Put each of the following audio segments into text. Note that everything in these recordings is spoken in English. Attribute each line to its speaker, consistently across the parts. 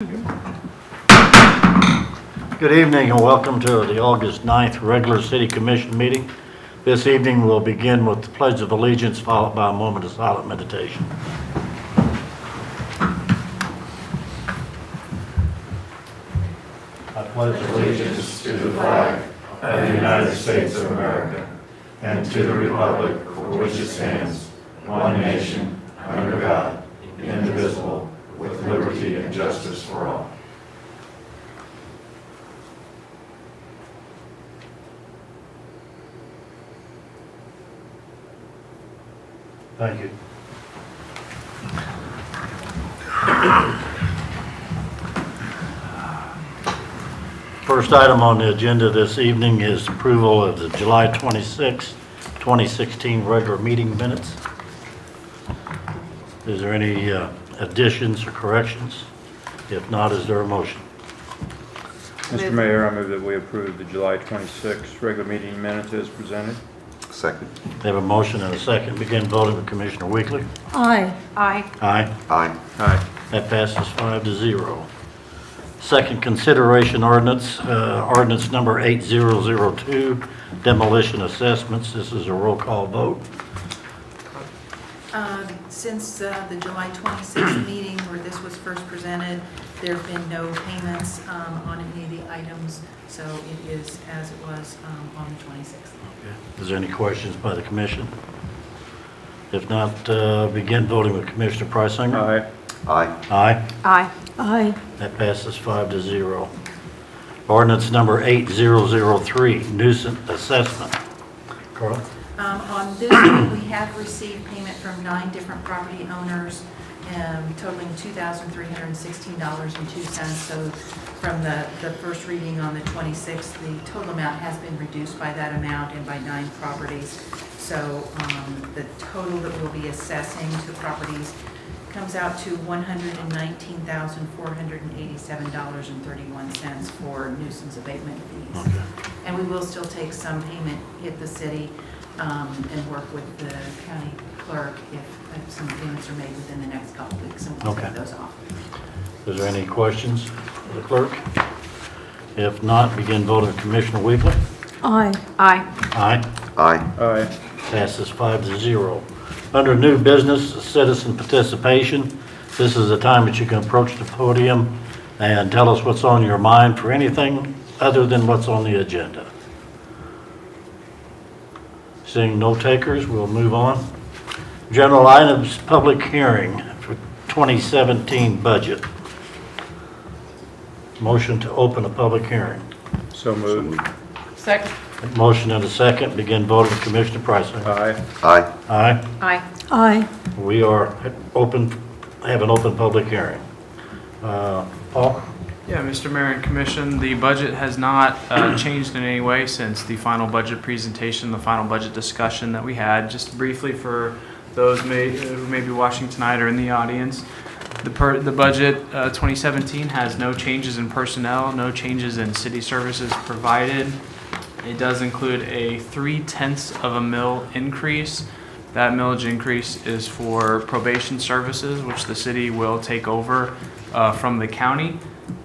Speaker 1: Good evening and welcome to the August 9th regular City Commission meeting. This evening we'll begin with the Pledge of Allegiance followed by a moment of silent meditation. I pledge
Speaker 2: allegiance to the flag of the United States of America and to the republic for which it stands, one nation, under God, indivisible, with liberty and justice for all.
Speaker 1: Thank you. First item on the agenda this evening is approval of the July 26, 2016 regular meeting minutes. Is there any additions or corrections? If not, is there a motion?
Speaker 3: Mr. Mayor, I move that we approve the July 26th regular meeting minutes as presented.
Speaker 4: Second.
Speaker 1: We have a motion and a second. Begin voting with Commissioner Weekly.
Speaker 5: Aye.
Speaker 1: Aye.
Speaker 4: Aye.
Speaker 3: Aye.
Speaker 1: That passes 5-0. Second consideration ordinance, ordinance number 8002, demolition assessments. This is a roll call vote.
Speaker 6: Since the July 26th meeting where this was first presented, there have been no payments on any of the items, so it is as it was on the 26th.
Speaker 1: Okay. Is there any questions by the commission? If not, begin voting with Commissioner Preisinger.
Speaker 3: Aye.
Speaker 4: Aye.
Speaker 1: Aye.
Speaker 5: Aye. Aye.
Speaker 1: That passes 5-0. Ordinance number 8003, nuisance assessment. Carl?
Speaker 6: On this one, we have received payment from 9 different property owners, totaling $2,316.02. So from the first reading on the 26th, the total amount has been reduced by that amount and by 9 properties. So the total that we'll be assessing to properties comes out to $119,487.31 for nuisance abatement fees.
Speaker 1: Okay.
Speaker 6: And we will still take some payment hit the city and work with the county clerk if some payments are made within the next couple of weeks, and we'll
Speaker 1: Okay.
Speaker 6: take those off.
Speaker 1: Is there any questions for the clerk? If not, begin voting with Commissioner Weekly.
Speaker 5: Aye.
Speaker 6: Aye.
Speaker 1: Aye.
Speaker 4: Aye.
Speaker 3: Aye.
Speaker 1: Passes 5-0. Under new business, citizen participation, this is the time that you can approach the podium and tell us what's on your mind for anything other than what's on the agenda. Seeing no takers, we'll move on. General items, public hearing for 2017 budget. Motion to open a public hearing.
Speaker 3: So moved.
Speaker 6: Second.
Speaker 1: Motion and a second. Begin voting with Commissioner Preisinger.
Speaker 3: Aye.
Speaker 4: Aye.
Speaker 1: Aye.
Speaker 6: Aye.
Speaker 5: Aye.
Speaker 1: We are open, have an open public hearing. Paul?
Speaker 7: Yeah, Mr. Mayor and Commission, the budget has not changed in any way since the final budget presentation, the final budget discussion that we had. Just briefly for those who may be watching tonight or in the audience, the budget 2017 has no changes in personnel, no changes in city services provided. It does include a 0.3 of a mil increase. That millage increase is for probation services, which the city will take over from the county.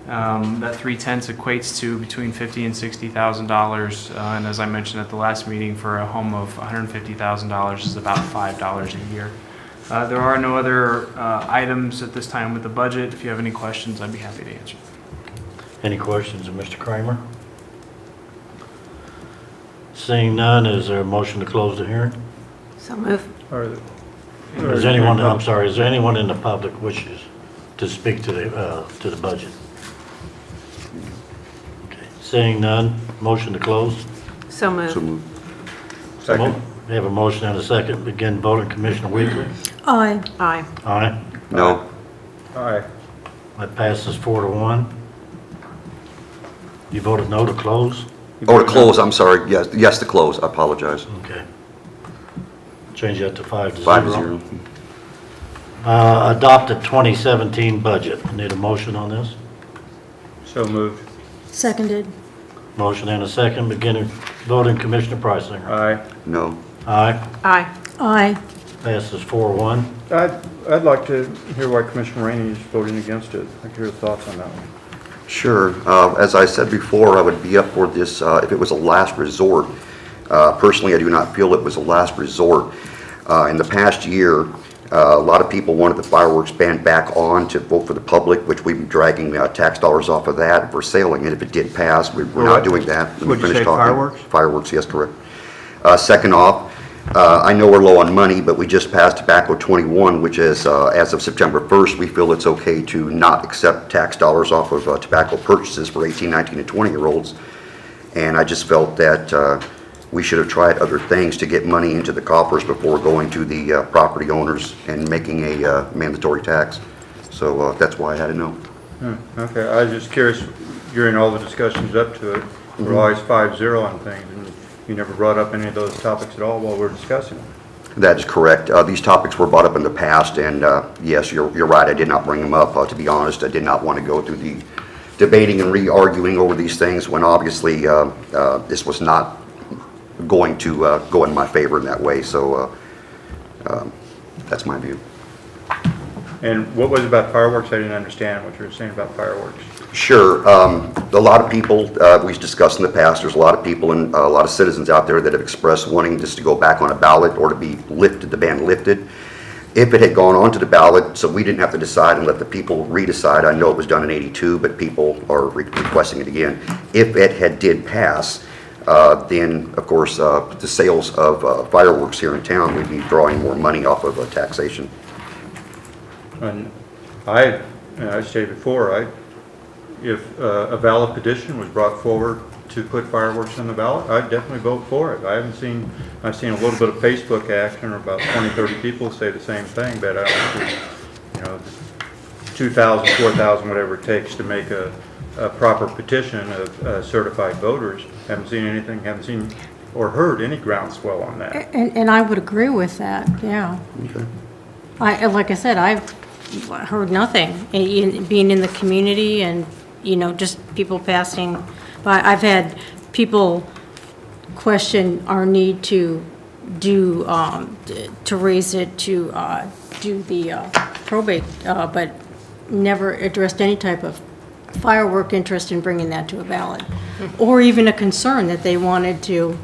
Speaker 7: That 0.3 equates to between $50,000 and $60,000, and as I mentioned at the last meeting, for a home of $150,000 is about $5 a year. There are no other items at this time with the budget. If you have any questions, I'd be happy to answer.
Speaker 1: Any questions of Mr. Kramer? Seeing none, is there a motion to close the hearing?
Speaker 5: So move.
Speaker 1: Is anyone, I'm sorry, is there anyone in the public wishes to speak to the budget? Okay. Seeing none, motion to close?
Speaker 5: So move.
Speaker 4: So moved.
Speaker 3: Second.
Speaker 1: We have a motion and a second. Begin voting. Commissioner Weekly.
Speaker 5: Aye. Aye.
Speaker 1: Aye.
Speaker 4: No.
Speaker 3: Aye.
Speaker 1: That passes 4-1. You voted no to close?
Speaker 4: Oh, to close, I'm sorry. Yes, to close. I apologize.
Speaker 1: Okay. Change that to 5-0.
Speaker 4: 5-0.
Speaker 1: Adopted 2017 budget. Need a motion on this?
Speaker 3: So moved.
Speaker 5: Seconded.
Speaker 1: Motion and a second. Beginning voting. Commissioner Preisinger.
Speaker 3: Aye.
Speaker 4: No.
Speaker 1: Aye.
Speaker 6: Aye.
Speaker 5: Aye.
Speaker 1: Passes 4-1.
Speaker 3: I'd like to hear why Commissioner Rainey is voting against it. I'd like to hear your thoughts on that one.
Speaker 4: Sure. As I said before, I would be up for this if it was a last resort. Personally, I do not feel it was a last resort. In the past year, a lot of people wanted the fireworks ban back on to vote for the public, which we'd be dragging tax dollars off of that for sailing it if it did pass. We're not doing that. Let me
Speaker 3: What'd you
Speaker 4: finish
Speaker 3: say,
Speaker 4: talking.
Speaker 3: fireworks?
Speaker 4: Fireworks, yes, correct. Second off, I know we're low on money, but we just passed Tobacco 21, which is, as of September 1st, we feel it's okay to not accept tax dollars off of tobacco purchases for 18, 19, and 20-year-olds. And I just felt that we should have tried other things to get money into the coffers before going to the property owners and making a mandatory tax. So that's why I had to know.
Speaker 3: Okay, I was just curious, during all the discussions up to it, we're always 5-0 on things, and you never brought up any of those topics at all while we were discussing them.
Speaker 4: That is correct. These topics were brought up in the past, and yes, you're right, I did not bring them up. To be honest, I did not want to go through the debating and re-arguing over these things when obviously this was not going to go in my favor in that way, so that's my view.
Speaker 3: And what was it about fireworks? I didn't understand what you were saying about fireworks.
Speaker 4: Sure. A lot of people, we've discussed in the past, there's a lot of people and a lot of citizens out there that have expressed wanting this to go back on a ballot or to be lifted, the ban lifted. If it had gone onto the ballot, so we didn't have to decide and let the people redecide, I know it was done in '82, but people are requesting it again. If it did pass, then of course the sales of fireworks here in town would be drawing more money off of taxation.
Speaker 3: And I stated before, if a valid petition was brought forward to put fireworks on the ballot, I'd definitely vote for it. I've seen a little bit of Facebook action, or about 20, 30 people say the same thing, but I don't see, 2,000, 4,000, whatever it takes to make a proper petition of certified voters. Haven't seen or heard any groundswell on that.
Speaker 5: And I would agree with that, yeah.
Speaker 4: Okay.
Speaker 5: Like I said, I've heard nothing, being in the community and, just people passing by. I've had people question our need to do, to raise it, to do the probate, but never addressed any type of firework interest in bringing that to a ballot, or even a concern that they wanted to,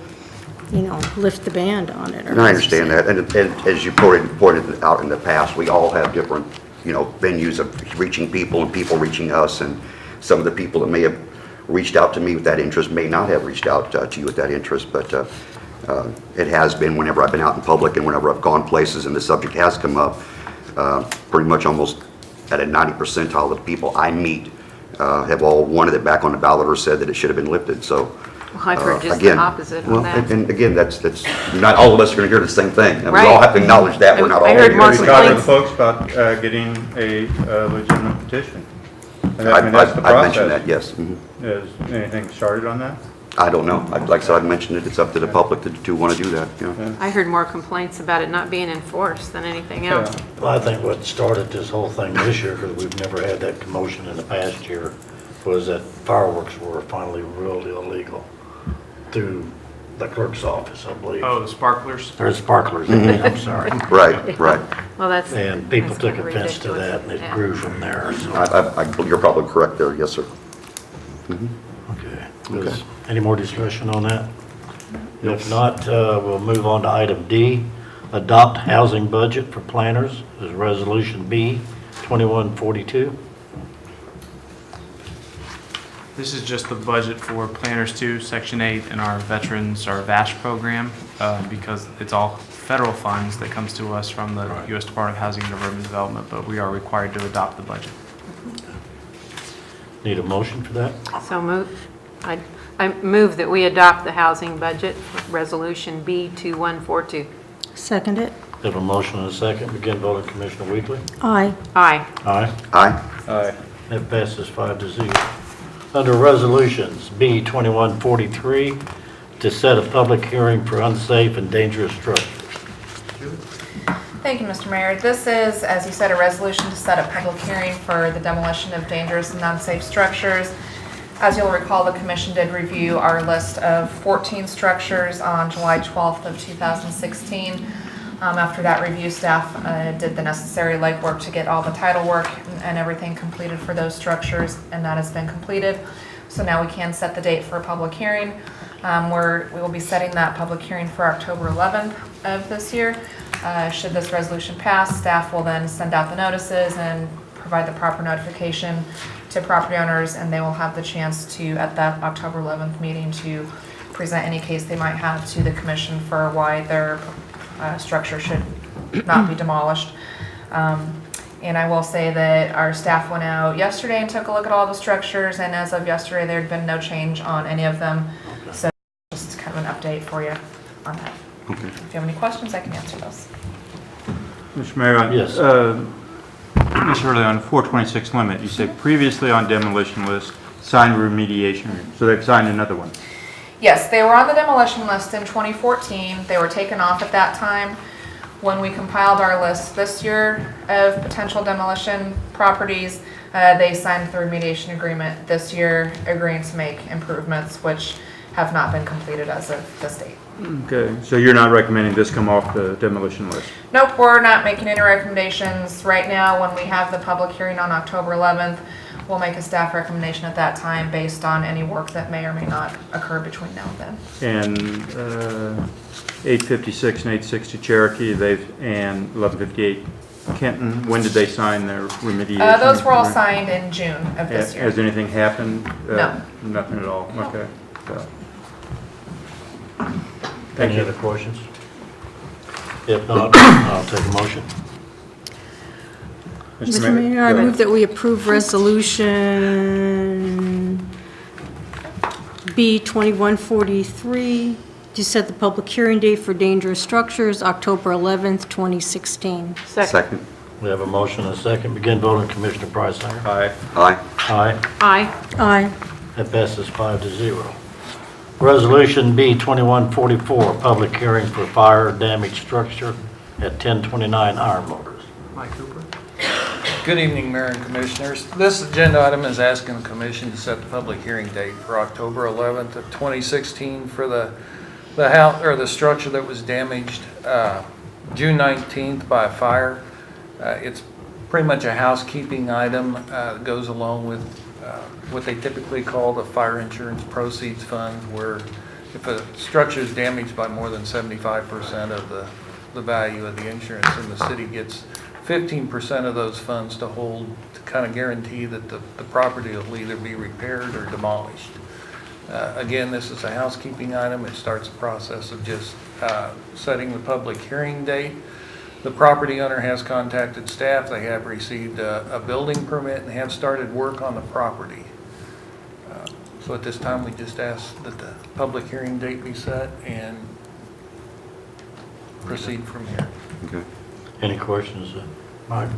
Speaker 5: lift the ban on it.
Speaker 4: And I understand that, and as you pointed out in the past, we all have different, venues of reaching people and people reaching us, and some of the people that may have reached out to me with that interest may not have reached out to you with that interest, but it has been whenever I've been out in public and whenever I've gone places and the subject has come up, pretty much almost at a 90 percentile of the people I meet have all wanted it back on the ballot or said that it should have been lifted, so.
Speaker 8: Well, I've heard just
Speaker 4: Again,
Speaker 8: the opposite
Speaker 4: well,
Speaker 8: on that.
Speaker 4: and again, that's not all of us are going to hear the same thing. And we
Speaker 8: Right.
Speaker 4: all have to acknowledge that we're not all
Speaker 8: I heard
Speaker 4: here.
Speaker 8: more
Speaker 3: We talked to the
Speaker 8: complaints.
Speaker 3: folks about getting a legitimate petition. And
Speaker 4: I've
Speaker 3: that's the
Speaker 4: I've mentioned
Speaker 3: process.
Speaker 4: that, yes. Mhm.
Speaker 3: Is anything started on that?
Speaker 4: I don't know. Like I said, I've mentioned it. It's up to the public to want to do that, yeah.
Speaker 8: I heard more complaints about it not being enforced than anything
Speaker 3: Yeah.
Speaker 8: else.
Speaker 1: Well, I think what started this whole thing this year, because we've never had that commotion in the past year, was that fireworks were finally ruled illegal through the clerk's office, I believe.
Speaker 7: Oh, the sparklers?
Speaker 1: Or sparklers, I'm sorry.
Speaker 4: Right, right.
Speaker 8: Well, that's.
Speaker 1: And people
Speaker 8: that's
Speaker 1: took
Speaker 8: kinda
Speaker 1: offense to
Speaker 8: ridiculous.
Speaker 1: that, and it
Speaker 8: Yeah.
Speaker 1: grew from there, so.
Speaker 4: You're probably correct there, yes, sir.
Speaker 1: Okay. Any more discussion on that? If not, we'll move on to item D, adopt housing budget for planners, is Resolution B 2142.
Speaker 7: This is just the budget for Planners 2, Section 8, and our veterans, our VASH program, because it's all federal funds that comes to us from the U.S. Department of Housing and Urban Development, but we are required to adopt the budget.
Speaker 1: Need a motion for that?
Speaker 8: So I move that we adopt the housing budget, Resolution B 2142.
Speaker 5: Second it?
Speaker 1: Have a motion and a second. Begin voting, Commissioner Weekly.
Speaker 5: Aye.
Speaker 8: Aye.
Speaker 1: Aye.
Speaker 4: Aye.
Speaker 3: Aye.
Speaker 1: That passes 5-0. Under Resolutions, B 2143, to set a public hearing for unsafe and dangerous structures.
Speaker 9: Thank you, Mr. Mayor. This is, as you said, a resolution to set a public hearing for the demolition of dangerous and unsafe structures. As you'll recall, the commission did review our list of 14 structures on July 12th of 2016. After that review, staff did the necessary legwork to get all the title work and everything completed for those structures, and that has been completed. So now we can set the date for a public hearing. We will be setting that public hearing for October 11th of this year. Should this resolution pass, staff will then send out the notices and provide the proper notification to property owners, and they will have the chance to, at that October 11th meeting, to present any case they might have to the commission for why their structure should not be demolished. And I will say that our staff went out yesterday and took a look at all the structures, and as of yesterday, there had been no change on any of them. So just kind of an update for you on that.
Speaker 4: Okay.
Speaker 9: If you have any questions, I can answer those.
Speaker 3: Mr. Mayor,
Speaker 1: Yes.
Speaker 3: Ms. Hurley, on 426 limit, you say previously on demolition list, signed remediation, so they've signed another one.
Speaker 9: Yes, they were on the demolition list in 2014. They were taken off at that time. When we compiled our list this year of potential demolition properties, they signed the remediation agreement this year, agreeing to make improvements which have not been completed as of this date.
Speaker 3: Okay, so you're not recommending this come off the demolition list?
Speaker 9: Nope, we're not making any recommendations right now. When we have the public hearing on October 11th, we'll make a staff recommendation at that time based on any work that may or may not occur between now and then.
Speaker 3: And 856 and 860 Cherokee, and 1158 Kenton, when did they sign their remediation?
Speaker 9: Those were all signed in June of this year.
Speaker 3: Has anything happened?
Speaker 9: No.
Speaker 3: Nothing at all, okay. So,
Speaker 1: Any other questions? If not, I'll take a motion.
Speaker 5: Mr. Mayor, I
Speaker 3: go ahead.
Speaker 5: move that we approve resolution B 2143 to set the public hearing date for dangerous structures, October 11th, 2016.
Speaker 4: Second.
Speaker 1: We have a motion and a second. Begin voting, Commissioner Preisinger.
Speaker 3: Aye.
Speaker 4: Aye.
Speaker 1: Aye.
Speaker 8: Aye.
Speaker 5: Aye.
Speaker 1: That passes 5-0. Resolution B 2144, public hearing for fire damaged structure at 1029 Iron Motors.
Speaker 7: Mike Cooper.
Speaker 10: Good evening, Mayor and Commissioners. This agenda item is asking the Commission to set the public hearing date for October 11th of 2016 for the house or the structure that was damaged June 19th by a fire. It's pretty much a housekeeping item that goes along with what they typically call the fire insurance proceeds fund, where if a structure is damaged by more than 75% of the value of the insurance, then the city gets 15% of those funds to hold to kind of guarantee that the property will either be repaired or demolished. Again, this is a housekeeping item. It starts the process of just setting the public hearing date. The property owner has contacted staff. They have received a building permit and have started work on the property. So at this time, we just ask that the public hearing date be set and proceed from here.
Speaker 4: Okay.
Speaker 1: Any questions, Mike?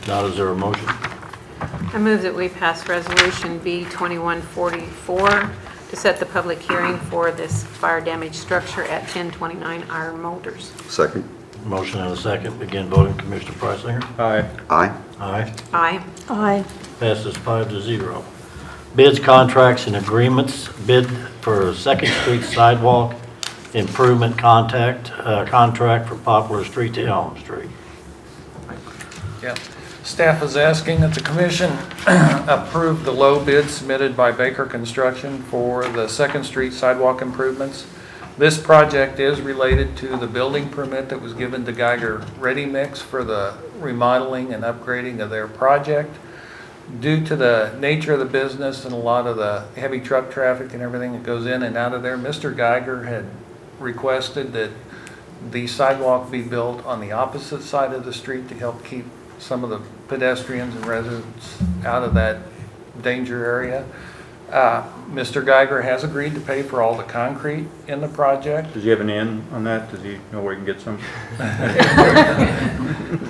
Speaker 1: Not, is there a motion?
Speaker 8: I move that we pass resolution B 2144 to set the public hearing for this fire damaged structure at 1029 Iron Motors.
Speaker 4: Second.
Speaker 1: Motion and a second. Begin voting, Commissioner Preisinger.
Speaker 3: Aye.
Speaker 4: Aye.
Speaker 1: Aye.
Speaker 8: Aye.
Speaker 5: Aye.
Speaker 1: Passes 5-0. Bids, contracts, and agreements. Bid for Second Street Sidewalk Improvement contract for Poplar Street to Elm Street.
Speaker 10: Yeah. Staff is asking that the Commission approve the low bid submitted by Baker Construction for the Second Street sidewalk improvements. This project is related to the building permit that was given to Geiger Ready Mix for the remodeling and upgrading of their project. Due to the nature of the business and a lot of the heavy truck traffic and everything that goes in and out of there, Mr. Geiger had requested that the sidewalk be built on the opposite side of the street to help keep some of the pedestrians and residents out of that danger area. Mr. Geiger has agreed to pay for all the concrete in the project.
Speaker 3: Does he have an in on that? Does he know where he can get some?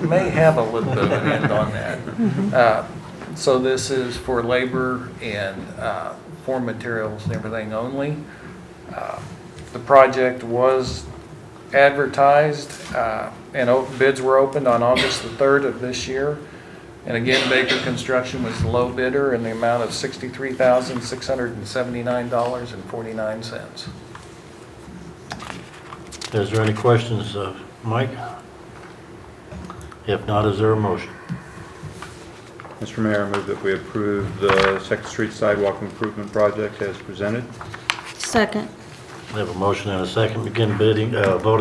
Speaker 10: May have a little bit of an end on that. So this is for labor and for materials and everything only. The project was advertised and bids were opened on August the 3rd of this year. And again, Baker Construction was the low bidder in the amount of $63,679.49.
Speaker 1: Is there any questions Mike? If not, is there a motion?
Speaker 3: Mr. Mayor, I move that we approve the Second Street Sidewalk Improvement Project as presented.
Speaker 5: Second.
Speaker 1: We have a motion and a second. Begin voting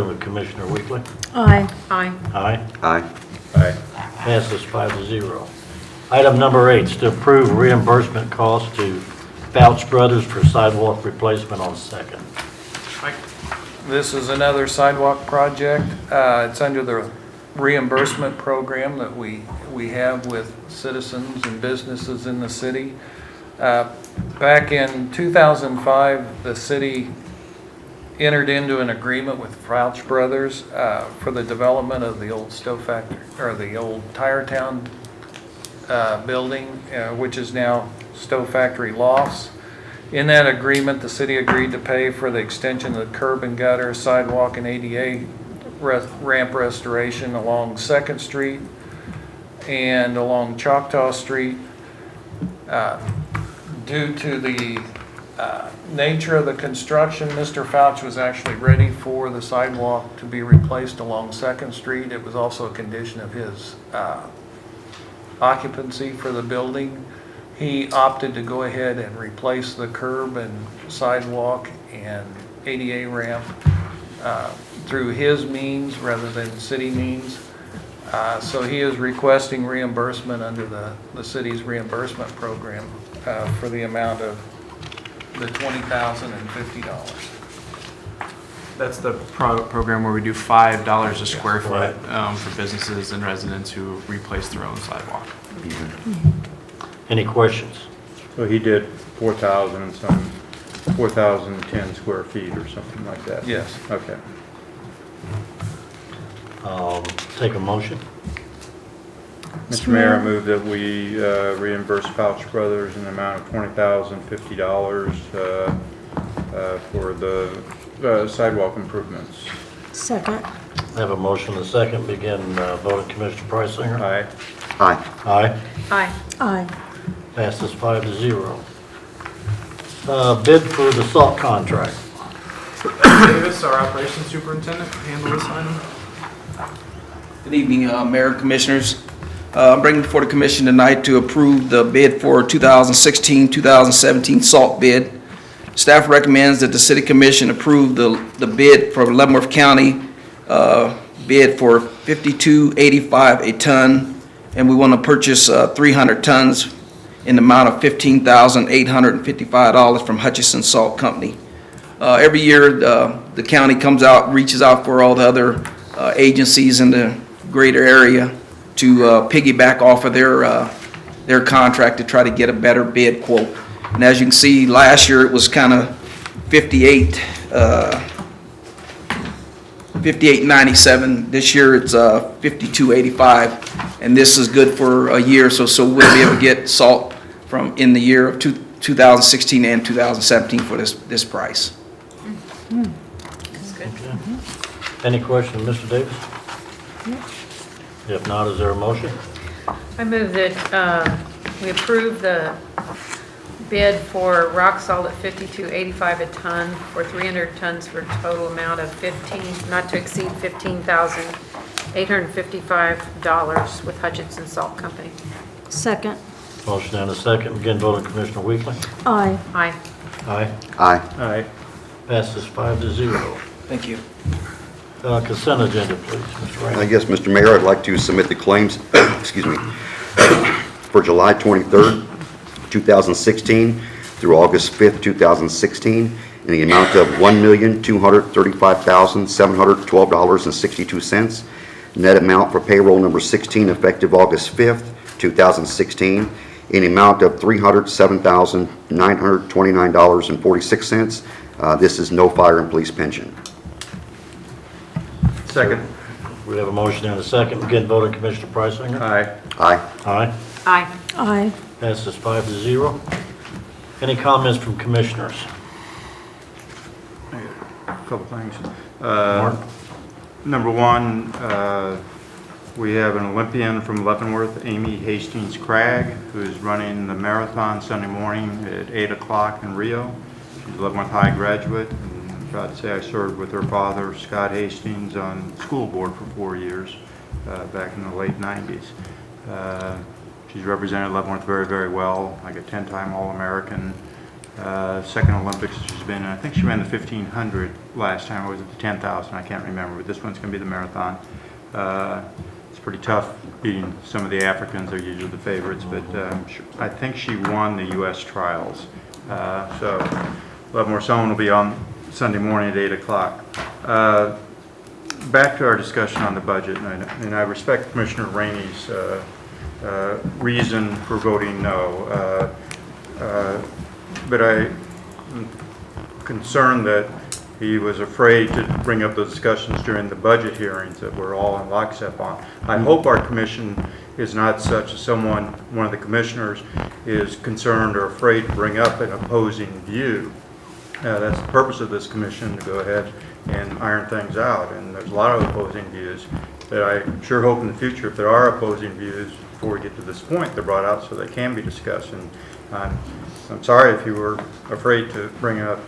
Speaker 1: with Commissioner Weekly.
Speaker 5: Aye.
Speaker 8: Aye.
Speaker 1: Aye.
Speaker 4: Aye.
Speaker 3: Aye.
Speaker 1: Passes 5-0. Item number 8 is to approve reimbursement costs to Fouch Brothers for sidewalk replacement on Second.
Speaker 10: This is another sidewalk project. It's under the reimbursement program that we have with citizens and businesses in the city. Back in 2005, the city entered into an agreement with Fouch Brothers for the development of the old stove factory, or the old Tire Town building, which is now Stove Factory Lofts. In that agreement, the city agreed to pay for the extension of the curb and gutter, sidewalk, and ADA ramp restoration along 2nd Street and along Choctaw Street. Due to the nature of the construction, Mr. Fouch was actually ready for the sidewalk to be replaced along 2nd Street. It was also a condition of his occupancy for the building. He opted to go ahead and replace the curb and sidewalk and ADA ramp through his means rather than city means. So he is requesting reimbursement under the city's reimbursement program for the amount of the $20,050.
Speaker 7: That's the program where we do $5 a square foot for businesses and residents who replace their own sidewalk.
Speaker 1: Any questions?
Speaker 3: So he did 4,010 square feet or something like that?
Speaker 10: Yes.
Speaker 3: Okay.
Speaker 1: Take a motion.
Speaker 3: Mr. Mayor, I move that we reimburse Fouch Brothers in the amount of $20,050 for the sidewalk improvements.
Speaker 5: Second.
Speaker 1: I have a motion and a second. Begin voting. Commissioner Preisinger.
Speaker 3: Aye.
Speaker 4: Aye.
Speaker 1: Aye.
Speaker 8: Aye.
Speaker 5: Aye.
Speaker 1: Passes 5-0. Bid for the salt contract.
Speaker 7: Davis, our operations superintendent, handle this item.
Speaker 11: Good evening, Mayor and Commissioners. I'm bringing before the Commission tonight to approve the bid for 2016-2017 salt bid. Staff recommends that the City Commission approve the bid for Leavenworth County bid for $52.85 a ton, and we want to purchase 300 tons in the amount of $15,855 from Hutchison Salt Company. Every year, the county comes out, reaches out for all the other agencies in the greater area to piggyback off of their contract to try to get a better bid quote. And as you can see, last year it was kind of $58.97. This year it's $52.85, and this is good for a year, so we'll be able to get salt from in the year of 2016 and 2017 for this price.
Speaker 8: That's good.
Speaker 1: Any questions, Mr. Davis? If not, is there a motion?
Speaker 8: I move that we approve the bid for rock salt at $52.85 a ton for 300 tons for a total amount of not to exceed $15,855 with Hutchinson Salt Company.
Speaker 5: Second.
Speaker 1: Motion and a second. Begin voting. Commissioner Weekly.
Speaker 5: Aye.
Speaker 8: Aye.
Speaker 1: Aye.
Speaker 4: Aye.
Speaker 3: Aye.
Speaker 1: Passes 5-0.
Speaker 11: Thank you.
Speaker 1: Consent agenda, please, Mr. Randall.
Speaker 4: Yes, Mr. Mayor, I'd like to submit the claims, excuse me, for July 23rd, 2016 through August 5th, 2016, in the amount of $1,235,712.62. Net amount for payroll number 16 effective August 5th, 2016, in the amount of $307,929.46. This is no fire and police pension.
Speaker 3: Second.
Speaker 1: We have a motion and a second. Begin voting. Commissioner Preisinger.
Speaker 3: Aye.
Speaker 4: Aye.
Speaker 1: Aye.
Speaker 8: Aye.
Speaker 5: Aye.
Speaker 1: Passes 5-0. Any comments from commissioners?
Speaker 3: A couple things.
Speaker 1: Mark?
Speaker 3: Number one, we have an Olympian from Leavenworth, Amy Hastings Cragg, who is running the marathon Sunday morning at 8 o'clock in Rio. She's a Leavenworth High graduate. And proud to say I served with her father, Scott Hastings, on school board for 4 years back in the late 90s. She's represented Leavenworth very, very well, like a 10-time All-American. Second Olympics she's been in. I think she ran the 1500 last time, or was it the 10,000? I can't remember, but this one's going to be the marathon. It's pretty tough beating some of the Africans. They're usually the favorites, but I think she won the U.S. trials. So Leavenworth Zone will be on Sunday morning at 8 o'clock. Back to our discussion on the budget, and I respect Commissioner Rainey's reason for voting no. But I'm concerned that he was afraid to bring up those discussions during the budget hearings that we're all in lockstep on. I hope our commission is not such as one of the commissioners is concerned or afraid to bring up an opposing view. That's the purpose of this commission, to go ahead and iron things out. And there's a lot of opposing views that I sure hope in the future, if there are opposing views before we get to this point, they're brought out so they can be discussed. And I'm sorry if you were afraid to bring it up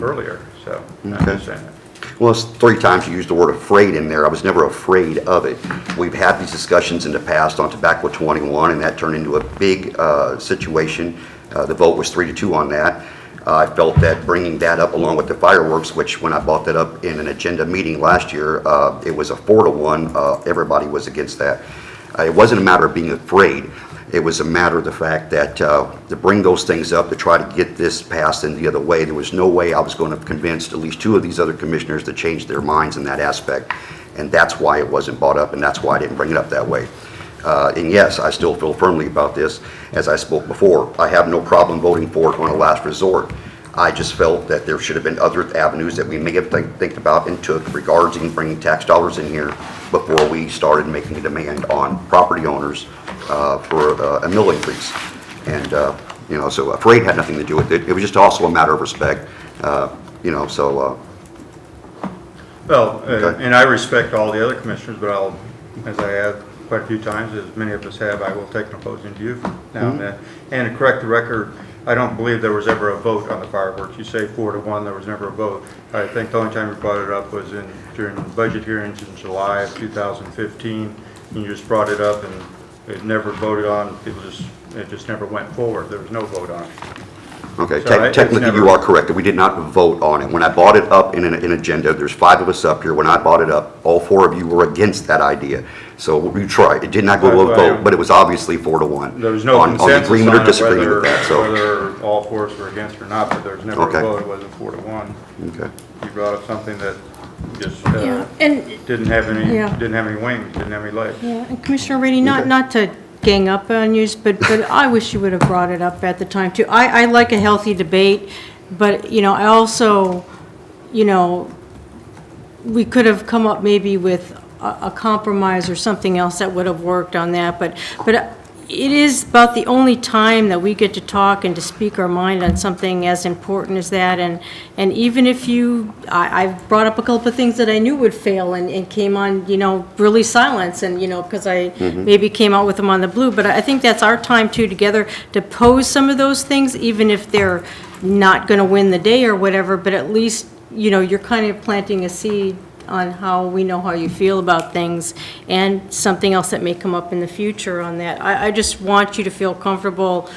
Speaker 3: earlier, so I understand that.
Speaker 4: Well, it's 3 times you used the word afraid in there. I was never afraid of it. We've had these discussions in the past on Tobacco 21, and that turned into a big situation. The vote was 3-2 on that. I felt that bringing that up along with the fireworks, which when I brought that up in an agenda meeting last year, it was a 4-1. Everybody was against that. It wasn't a matter of being afraid. It was a matter of the fact that to bring those things up, to try to get this passed in the other way, there was no way I was going to convince at least 2 of these other commissioners to change their minds in that aspect. And that's why it wasn't brought up, and that's why I didn't bring it up that way. And yes, I still feel firmly about this. As I spoke before, I have no problem voting for it on a last resort. I just felt that there should have been other avenues that we may have think about and took regarding bringing tax dollars in here before we started making a demand on property owners for a mill increase. And, so afraid had nothing to do with it. It was just also a matter of respect, so.
Speaker 3: Well,
Speaker 4: Okay.
Speaker 3: and I respect all the other commissioners, but I'll, as I have quite a few times, as many of us have, I will take an opposing view now and then. And to correct the record, I don't believe there was ever a vote on the fireworks. You say 4-1, there was never a vote. I think the only time we brought it up was during the budget hearings in July of 2015. You just brought it up and it never voted on. It just never went forward. There was no vote on it.
Speaker 4: Okay,
Speaker 3: So
Speaker 4: technically you are correct. We did not vote on it. When I brought it up in an agenda, there's 5 of us up here. When I brought it up, all 4 of you were against that idea. So we tried. It did not go to a vote, but it was obviously 4-1.
Speaker 3: There was no
Speaker 4: on the
Speaker 3: consensus
Speaker 4: agreement or
Speaker 3: on it,
Speaker 4: disagreement with that. So
Speaker 3: whether all 4 were against or not, but there was never
Speaker 4: Okay.
Speaker 3: a vote. It wasn't 4-1.
Speaker 4: okay.
Speaker 3: You brought up something that just
Speaker 5: Yeah, and,
Speaker 3: didn't have any
Speaker 5: Yeah.
Speaker 3: wings, didn't have any legs.
Speaker 5: yeah, and Commissioner Rainey, not to gang up on you, but I wish you would have brought it up at the time too. I like a healthy debate, but, I also, we could have come up maybe with a compromise or something else that would have worked on that, but it is about the only time that we get to talk and to speak our mind on something as important as that, and even if I've brought up a couple of things that I knew would fail and came on, really silence, and, because I maybe came out with them on the blue, but I think that's our time too, together, to pose some of those things, even if they're not gonna win the day or whatever, but at least, you're kind of planting a seed on how we know how you feel about things, and something else that may come up in the future on that. I just want you to feel comfortable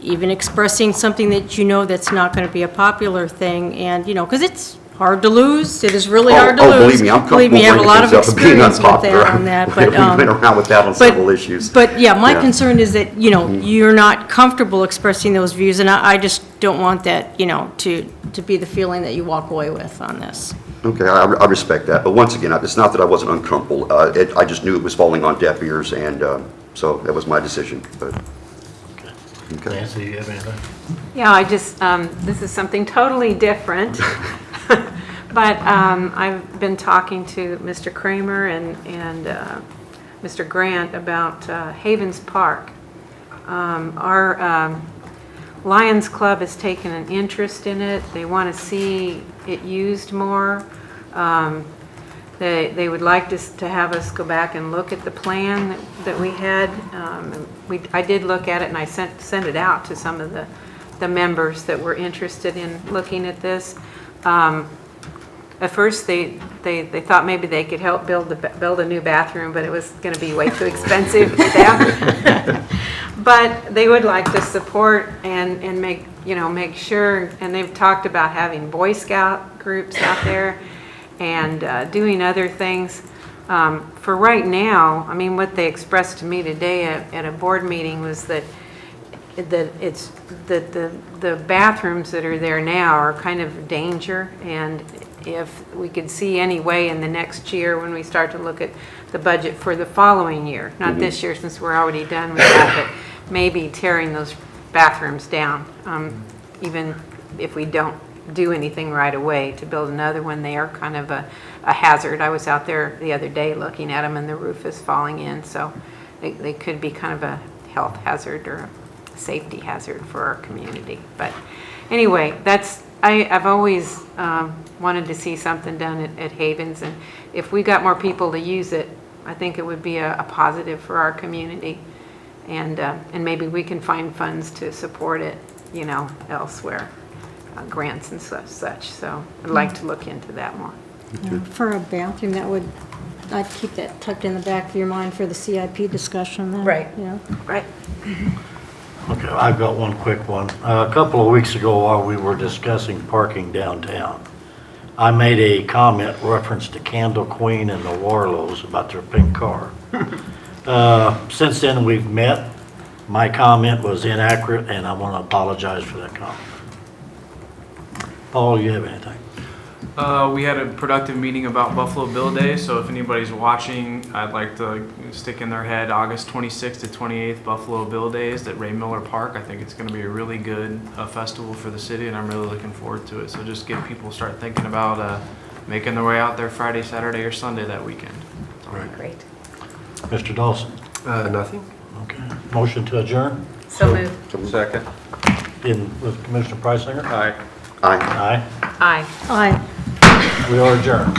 Speaker 5: even expressing something that that's not going to be a popular thing, and, because it's hard to lose. It is really hard to lose.
Speaker 4: Believe me, I'm comfortable
Speaker 5: I have a
Speaker 4: bringing
Speaker 5: lot of
Speaker 4: things up and being
Speaker 5: experience with
Speaker 4: unpopular.
Speaker 5: that on that,
Speaker 4: We've
Speaker 5: but,
Speaker 4: been around with that on several issues.
Speaker 5: But, yeah, my
Speaker 4: Yeah.
Speaker 5: concern is that, you're not comfortable expressing those views, and I just don't want that, to be the feeling that you walk away with on this.
Speaker 4: Okay, I respect that, but once again, it's not that I wasn't uncomfortable. I just knew it was falling on deaf ears, and so that was my decision, but. Okay.
Speaker 1: Nancy, you have anything?
Speaker 8: Yeah, I just, this is something totally different. But I've been talking to Mr. Kramer and Mr. Grant about Havens Park. Our Lions Club has taken an interest in it. They want to see it used more. They would like to have us go back and look at the plan that we had. I did look at it, and I sent it out to some of the members that were interested in looking at this. at first, they thought maybe they could help build a new bathroom, but it was gonna be way too expensive for them. But they would like to support and make, make sure, and they've talked about having Boy Scout groups out there and doing other things. For right now, I mean, what they expressed to me today at a board meeting was that the bathrooms that are there now are kind of a danger, and if we could see any way in the next year when we start to look at the budget for the following year, not this year since we're already done with that, but maybe tearing those bathrooms down, even if we don't do anything right away to build another one. They are kind of a hazard. I was out there the other day looking at them and the roof is falling in, so they could be kind of a health hazard or a safety hazard for our community. But anyway, I've always wanted to see something done at Havens, and if we got more people to use it, I think it would be a positive for our community, and maybe we can find funds to support it, elsewhere, grants and such. So I'd like to look into that more.
Speaker 5: For a bathroom, I'd keep that tucked in the back of your mind for the CIP discussion then.
Speaker 8: Right.
Speaker 5: Right.
Speaker 1: Okay, I've got one quick one. A couple of weeks ago, while we were discussing parking downtown, I made a comment reference to Candle Queen and the Warlows about their pink car. Since then, we've met. My comment was inaccurate, and I want to apologize for that comment. Paul, you have anything?
Speaker 7: We had a productive meeting about Buffalo Bill Day, so if anybody's watching, I'd like to stick in their head August 26th to 28th, Buffalo Bill Days at Ray Miller Park. I think it's going to be a really good festival for the city, and I'm really looking forward to it. So just get people start thinking about making their way out there Friday, Saturday, or Sunday that weekend.
Speaker 8: Great.
Speaker 1: Mr. Dawson?
Speaker 2: Nothing.
Speaker 1: Okay. Motion to adjourn?
Speaker 8: So moved.
Speaker 3: Second.
Speaker 1: With Commissioner Preisinger?
Speaker 3: Aye.
Speaker 4: Aye.
Speaker 1: Aye.
Speaker 8: Aye.
Speaker 5: Aye.
Speaker 1: We are adjourned.